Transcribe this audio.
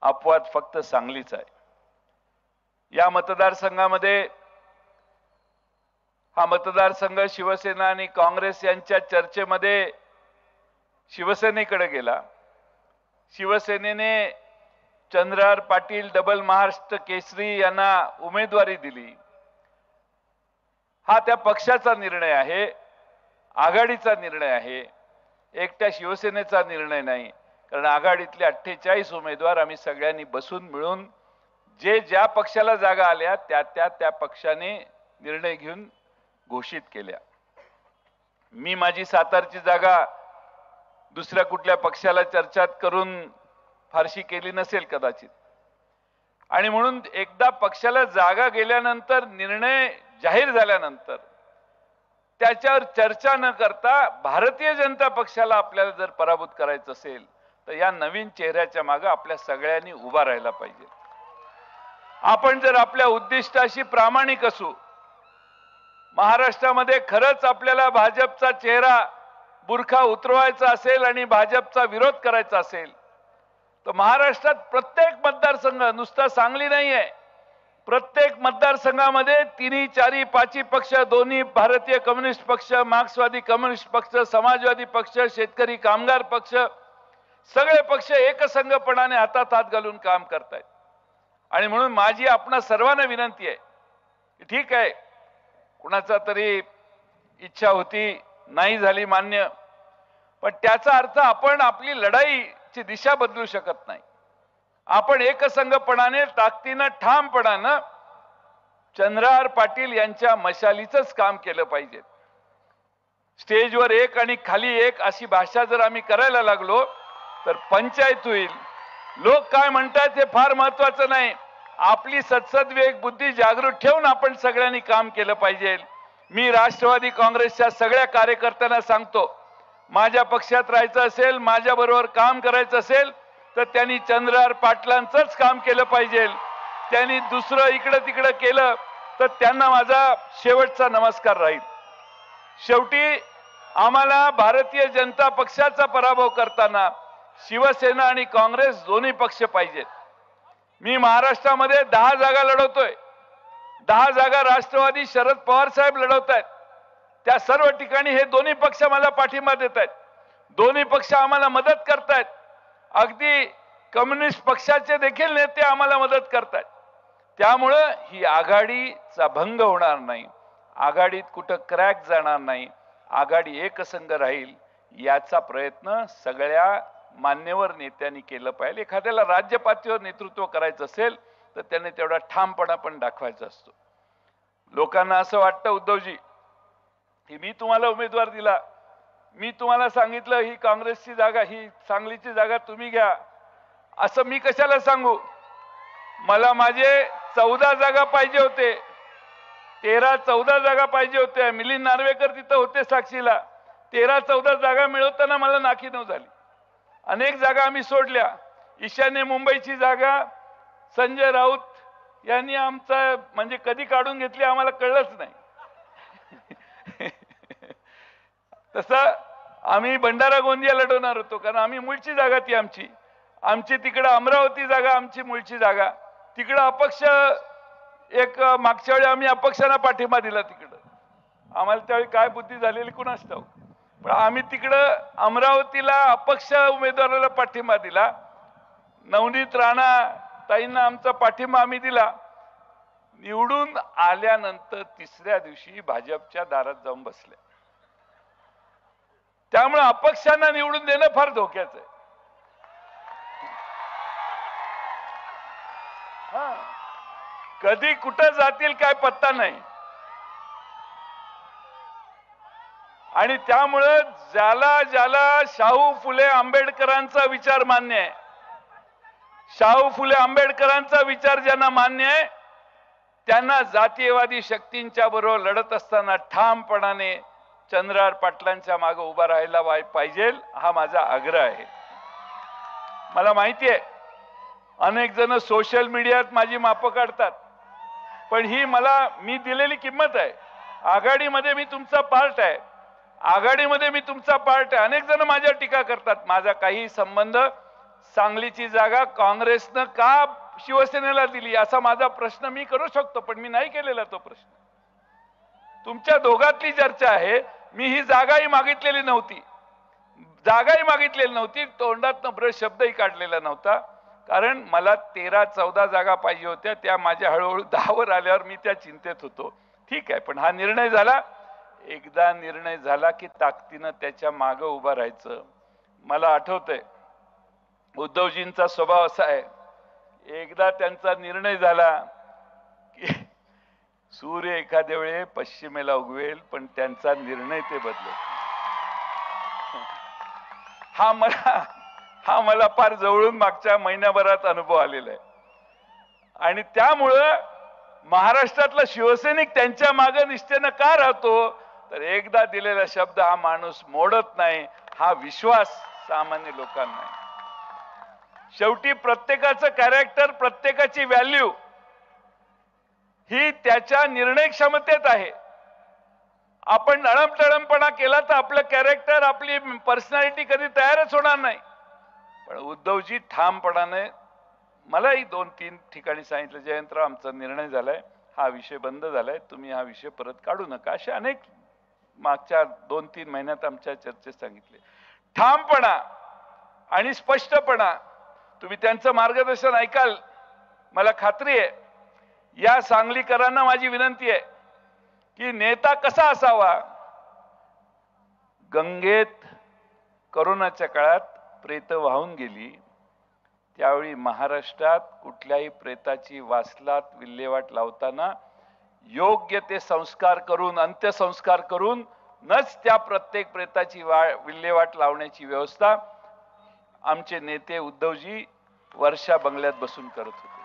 अपवाद फक्त सांगलीच आहे। या मतदारसंघामध्ये हा मतदारसंघ शिवसेना आणि काँग्रेस यांच्या चर्चेमध्ये शिवसेनेकडे गेला। शिवसेनेने चंद्रहार पाटील डबल महाराष्ट्र केसरी यांना उमेदवारी दिली। हा त्या पक्षाचा निर्णय आहे, आघाडीचा निर्णय आहे, एकट्या शिवसेनेचा निर्णय नाही। कारण आघाडीतले 48 उमेदवार आम्ही सगळ्यांनी बसून मिळून जे ज्या पक्षाला जागा आल्या त्या पक्षाने निर्णय घेऊन घोषित केल्या। मी माझी सातारची जागा दुसऱ्या कुठल्या पक्षाला चर्चा करून फारशी केली नसेल कदाचित, आणि म्हणून एकदा पक्षाला जागा गेल्यानंतर निर्णय जाहीर झाल्यानंतर त्याच्यावर चर्चा न करता भारतीय जनता पक्षाला आपल्याला जर पराभूत करायचं असेल तर या नवीन चेहऱ्याच्या मागे आपल्या सगळ्यांनी उभा राहायला पाहिजे। आपण जर आपल्या उद्दिष्टाशी प्रामाणिक असू, महाराष्ट्रामध्ये खरंच आपल्याला भाजपचा चेहरा बुरखा उतरवायचा असेल आणि भाजपचा विरोध करायचा असेल तर महाराष्ट्रात प्रत्येक मतदारसंघ, नुसता सांगली नाहीये, प्रत्येक मतदारसंघामध्ये 3, 4, 5 पक्ष, दोन्ही भारतीय कम्युनिस्ट पक्ष, मार्क्सवादी कम्युनिस्ट पक्ष, समाजवादी पक्ष, शेतकरी कामगार पक्ष, सगळे पक्ष एकसंघपणाने हातात हात घालून काम करतायत। आणि म्हणून माझी आपणा सर्वांना विनंती आहे, ठीक आहे कुणाचा तरी इच्छा होती, नाही झाली मान्य, पण त्याचा अर्थ आपण आपली लढाईची दिशा बदलू शकत नाही। आपण एकसंघपणाने, ताकदीने, ठामपणाने चंद्रहार पाटील यांच्या मशालीचंच काम केलं पाहिजे। स्टेजवर एक आणि खाली एक अशी भाषा जर आम्ही करायला लागलो तर पंचायत होईल। लोक काय म्हणतात हे फार महत्वाचं नाही, आपली सद्सद्विवेक बुद्धी जागृत ठेवून आपण सगळ्यांनी काम केलं पाहिजे। मी राष्ट्रवादी काँग्रेसच्या सगळ्या कार्यकर्त्यांना सांगतो, माझ्या पक्षात राहायचं असेल, माझ्या बरोबर काम करायचं असेल तर त्यांनी चंद्रहार पाटलांचंच काम केलं पाहिजे। त्यांनी दुसरं इकडं तिकडं केलं तर त्यांना माझा शेवटचा नमस्कार राहील। शेवटी आम्हाला भारतीय जनता पक्षाचा पराभव करताना शिवसेना आणि काँग्रेस दोन्ही पक्ष पाहिजेत। मी महाराष्ट्रामध्ये 10 जागा लढवतोय, 10 जागा राष्ट्रवादी शरद पवार साहेब लढवतायत। त्या सर्व ठिकाणी हे दोन्ही पक्ष मला पाठिंबा देत आहेत, दोन्ही पक्ष आम्हाला मदत करतायत, अगदी कम्युनिस्ट पक्षाचे देखील नेते आम्हाला मदत करतायत। त्यामुळे ही आघाडीचा भंग होणार नाही, आघाडीत कुठं क्रॅक जाणार नाही, आघाडी एकसंघ राहील याचा प्रयत्न सगळ्या मान्यवर नेत्यांनी केलं पाहिजे। एखाद्याला राज्य पातळीवर नेतृत्व करायचं असेल तर त्याने तेवढा ठामपणा पण दाखवायचा असतो। लोकांना असं वाटतं उद्धवजी की मी तुम्हाला उमेदवार दिला, मी तुम्हाला सांगितलं ही काँग्रेसची जागा, ही सांगलीची जागा तुम्ही घ्या, असं मी कशाला सांगू? मला माझे 14 जागा पाहिजे होते, 13-14 जागा पाहिजे होत्या। मिलिंद नार्वेकर तिथं होते साक्षीला, 13-14 जागा मिळवताना मला नाकीनऊ झाली। अनेक जागा आम्ही सोडल्या। ईशान्य मुंबईची जागा संजय राऊत यांनी आमचा म्हणजे कधी काढून घेतली आम्हाला कळलंच नाही। तसं आम्ही भंडारा गोंदिया लढवणार होतो, कारण आम्ही मूळची जागा ती आमची तिकडं अमरावती जागा आमची मूळची जागा, तिकडं अपक्ष एक मागच्या वेळी आम्ही अपक्षांना पाठिंबा दिला, तिकडं आम्हाला त्यावेळी काय बुद्धी झालेली कुणास ठाऊक, पण आम्ही तिकडं अमरावतीला अपक्ष उमेदवाराला पाठिंबा दिला। नवनीत राणा ताईंना आमचा पाठिंबा आम्ही दिला। निवडून आल्यानंतर तिसऱ्या दिवशी भाजपच्या दारात जाऊन बसले। त्यामुळे अपक्षांना निवडून देणं फार धोक्याचं आहे। कधी कुठं जातील काय पत्ता नाही, आणि त्यामुळे ज्याला शाहू फुले आंबेडकरांचा विचार मान्य आहे, शाहू फुले आंबेडकरांचा विचार ज्यांना मान्य आहे त्यांना जातीयवादी शक्तींच्या बरोबर लढत असताना ठामपणाने चंद्रहार पाटलांच्या मागे उभा राहायला पाहिजे, हा माझा आग्रह आहे। मला माहिती आहे अनेक जण सोशल मीडियात माझी मापं काढतात, पण ही मी दिलेली किंमत आहे। आघाडीमध्ये मी तुमचा पार्ट आहे, आघाडीमध्ये मी तुमचा पार्ट आहे। अनेक जण माझ्या टीका करतात, माझा काही संबंध सांगलीची जागा काँग्रेसनं का शिवसेनेला दिली असा माझा प्रश्न मी करू शकतो, पण मी नाही केलेला तो प्रश्न. तुमच्या दोघातली चर्चा आहे. मी ही जागाही मागितलेली नव्हती, तोंडातनं ब्रश शब्दही काढलेला नव्हता. कारण मला 13-14 जागा पाहिजे होत्या, त्या माझ्या हळूहळू 10 वर आल्यावर मी त्या चिंतेत होतो. ठीक आहे, पण हा निर्णय झाला. एकदा निर्णय झाला की ताकदीनं त्याच्या मागे उभं राहायचं. मला आठवतंय उद्धवजींचा स्वभाव असा आहे, एकदा त्यांचा निर्णय झाला की सूर्य एखाद्या वेळे पश्चिमेला उगवेल, पण त्यांचा निर्णय ते बदलत. हा मला फार जवळून मागच्या महिन्याभरात अनुभव आलेला आहे. आणि त्यामुळं महाराष्ट्रातला शिवसैनिक त्यांच्या मागे निष्ठेनं का राहतो, तर एकदा दिलेला शब्द हा माणूस मोडत नाही, हा विश्वास सामान्य लोकांना आहे. शेवटी प्रत्येकाचं कॅरेक्टर, प्रत्येकाची व्हॅल्यू ही त्याच्या निर्णय क्षमतेत आहे. आपण अळमटळमपणा केला तर आपलं कॅरेक्टर, आपली पर्सनॅलिटी कधी तयारच होणार नाही. पण उद्धवजी ठामपणाने, मलाही 2-3 ठिकाणी सांगितलं, जयंतराव आमचा निर्णय झालाय, हा विषय बंद झालाय, तुम्ही हा विषय परत काढू नका, असे अनेक मागच्या 2-3 महिन्यात आमच्या चर्चेत सांगितले. ठामपणा आणि स्पष्टपणा, तुम्ही त्यांचं मार्गदर्शन ऐकाल, मला खात्री आहे. या सांगलीकरांना माझी विनंती आहे की नेता कसा असावा. गंगेत करोनाच्या काळात प्रेत वाहून गेली, त्यावेळी महाराष्ट्रात कुठल्याही प्रेताची वासलात विल्हेवाट लावताना योग्य ते संस्कार करून, अंत्यसंस्कार करून नच त्या प्रत्येक प्रेताची विल्हेवाट लावण्याची व्यवस्था आमचे नेते उद्धवजी वर्षा बंगल्यात बसून करत होते.